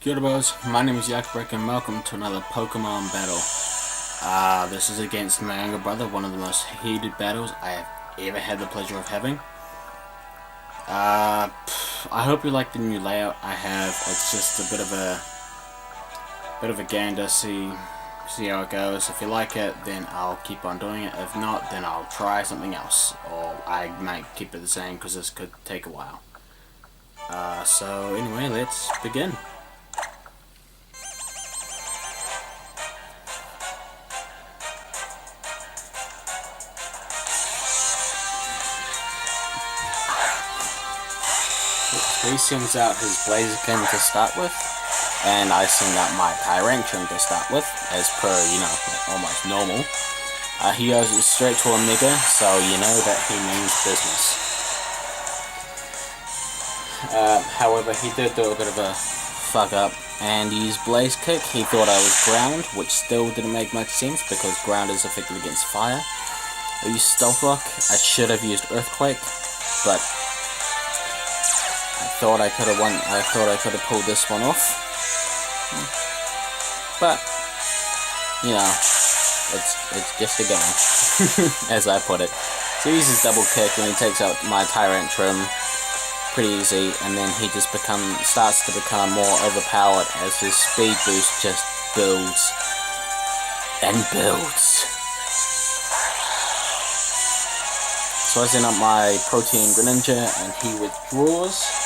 Good boys, my name is Yacobreaker and welcome to another Pokemon battle. This is against my younger brother, one of the most heated battles I have ever had the pleasure of having. I hope you like the new layout I have. It's just a bit of a gander, see how it goes. If you like it, then I'll keep on doing it. If not, then I'll try something else, or I might keep it the same because this could take a while. So anyway, let's begin. He sends out his Blaziken to start with, and I send out my Tyrantrum to start with, as per, almost normal. He goes straight to Omega, so you know that he means business. However, he did do a bit of a fuck up, and used Blaze Kick. He thought I was ground, which still didn't make much sense, because ground is effective against fire. I used Stealth Rock. I should have used Earthquake, but I thought I could have pulled this one off, but it's just a game, as I put it. So he uses double kick and he takes out my Tyrantrum pretty easy, and then he just starts to become more overpowered as his speed boost just builds and builds. So I send up my Protein Greninja and he withdraws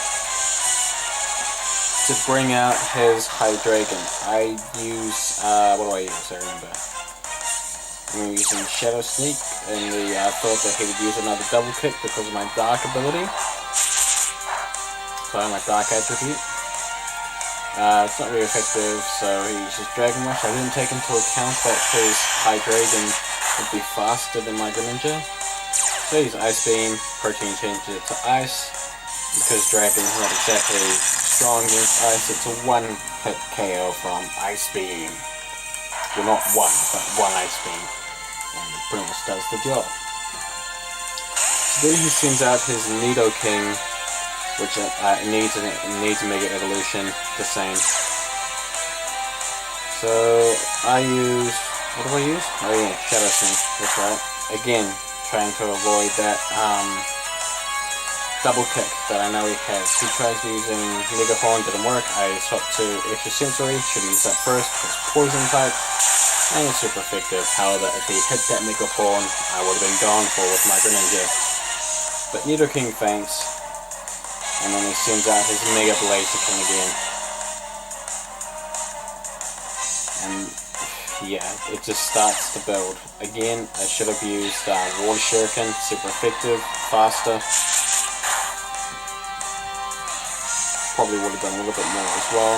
to bring out his Hydreigon. I use, what do I use? I remember. I'm using Shadow Sneak in the thought that he would use another double kick because of my Dark ability. So my Dark attribute. It's not really effective, so he uses Dragon Rush. I didn't take into account that his Hydreigon would be faster than my Greninja. So I use Ice Beam, Protein changes it to Ice. Because Dragon's not exactly strong against ice, it's a one-hit KO from Ice Beam. Well, not one, but one Ice Beam. And it pretty much does the job. So then he sends out his Nidoking, which needs a Mega Evolution, the same. So I use, what do I use? Oh yeah, Shadow Sneak, that's right. Again, trying to avoid that double kick that I know he has. He tries using Mega Horn, didn't work. I swapped to Extra Sensory, should use that first, because Poison type, and it's super effective. However, if he hit that Mega Horn, I would have been gone for with my Greninja. But Nidoking thanks, and then he sends out his Mega Blaziken again. And yeah, it just starts to build. Again, I should have used Water Shuriken, super effective, faster. Probably would have done a little bit more as well.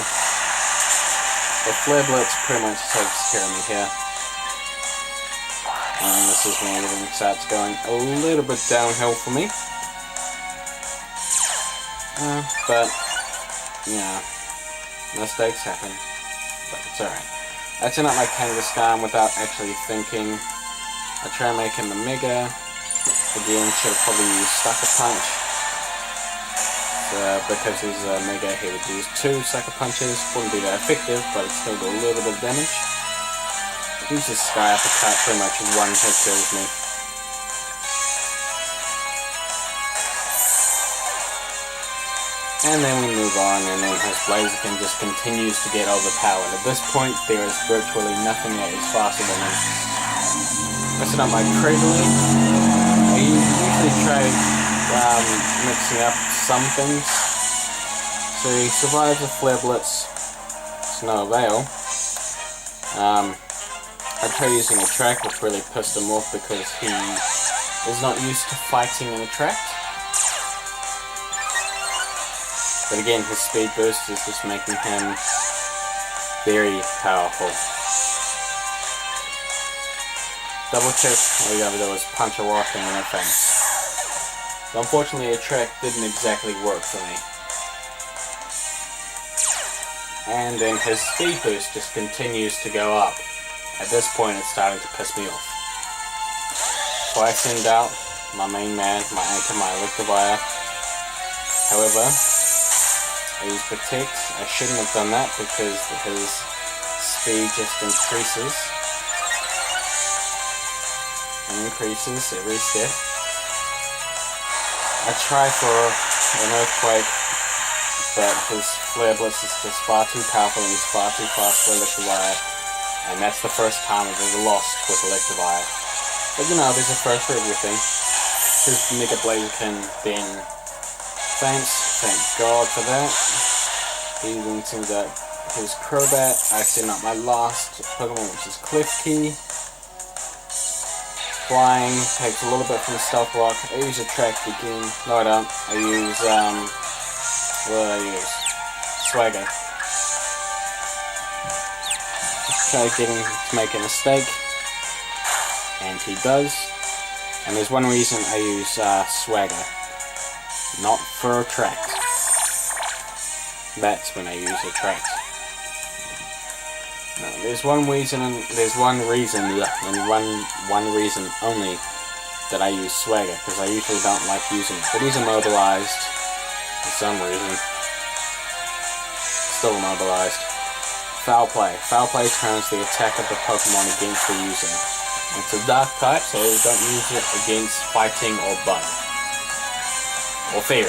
The Flare Blitz pretty much takes care of me here. And this is when everything starts going a little bit downhill for me. But, mistakes happen. But it's alright. I turn out my Kangaskhan without actually thinking. I try and make him a Mega. Again, should have probably used Sucker Punch. Because he's a Mega, he would use 2 Sucker Punches. Wouldn't be that effective, but it still do a little bit of damage. Uses Sky Uppercut, pretty much one hit kills me. And then we move on, and then his Blaziken just continues to get overpowered. At this point, there is virtually nothing that is faster than him. I set up my Cradling. I usually try mixing up some things. So he survives the Flare Blitz. It's no avail. I tried using a track, which really pissed him off because he is not used to fighting in a track. But again, his speed boost is just making him very powerful. Double kick, all you gotta do is punch a rock in the face. So unfortunately, a track didn't exactly work for me. And then his speed boost just continues to go up. At this point, it's starting to piss me off. So I send out my main man, my Anchor, my Electivire. However, I use Protect. I shouldn't have done that because his speed just increases and increases every step. I try for an Earthquake, but his Flare Blitz is just far too powerful and he's far too fast for Electivire, and that's the first time I've ever lost with Electivire. But you know, there's a first for everything. His Mega Blaziken then faints, thank God for that. He then sends out his Crobat. I send out my last Pokemon, which is Klefki. Flying, takes a little bit from the Stealth Rock. I use Attract again. No, I don't. I use, what do I use? Swagger. Try getting to make a mistake. And he does. And there's one reason I use Swagger. Not for Attract. That's when I use Attract. No, there's one reason only that I use Swagger, because I usually don't like using it. But he's immobilized for some reason. Still immobilized. Foul Play. Foul Play turns the attack of the Pokemon against the user. It's a dark type, so don't use it against fighting or bug. Or fairy.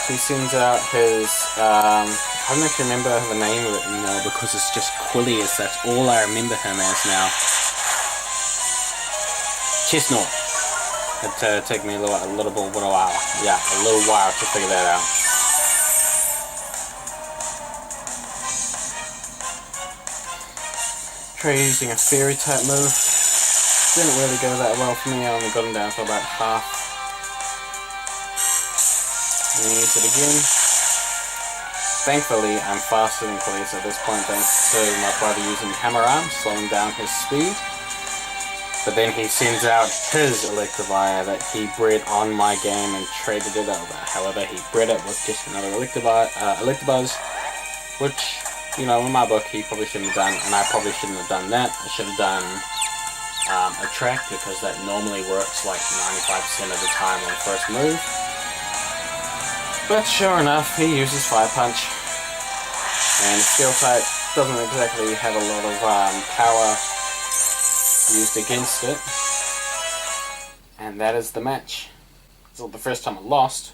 He sends out his, I don't actually remember the name of it anymore because it's just Quillius, that's all I remember him as now. Chestnut. It took me a little while. Yeah, a little while to figure that out. Try using a fairy type move. Didn't really go that well for me, I only got him down for about half. And use it again. Thankfully, I'm faster than Quillius at this point thanks to my brother using Hammer Arm, slowing down his speed. But then he sends out his Electivire that he bred on my game and traded it over. However, he bred it with just another Electabuzz, which, you know, in my book he probably shouldn't have done, and I probably shouldn't have done that. I should have done Attract, because that normally works like 95% of the time on the first move. But sure enough, he uses Fire Punch, and Steel type doesn't exactly have a lot of power used against it, and that is the match. It's not the first time I lost,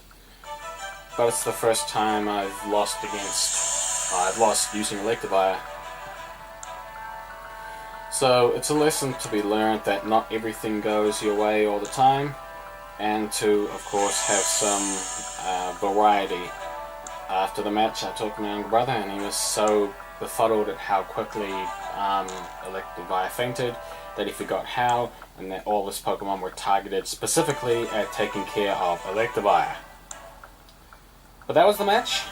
but it's the first time I've lost using Electivire. So it's a lesson to be learned that not everything goes your way all the time, and to, of course, have some variety. After the match, I talked to my younger brother, and he was so befuddled at how quickly Electivire fainted that he forgot how, and that all his Pokemon were targeted specifically at taking care of Electivire. But that was the match.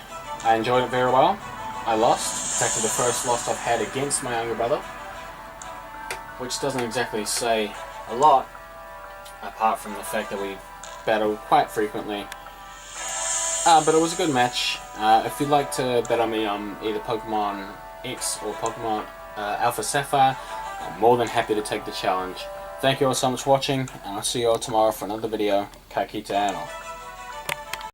I enjoyed it very well. I lost. It's actually the first loss I've had against my younger brother, which doesn't exactly say a lot, apart from the fact that we battle quite frequently. But it was a good match. If you'd like to bet on me on either Pokemon X or Pokemon Alpha Sapphire, I'm more than happy to take the challenge. Thank you all so much for watching, and I'll see you all tomorrow for another video. Ka kite anō.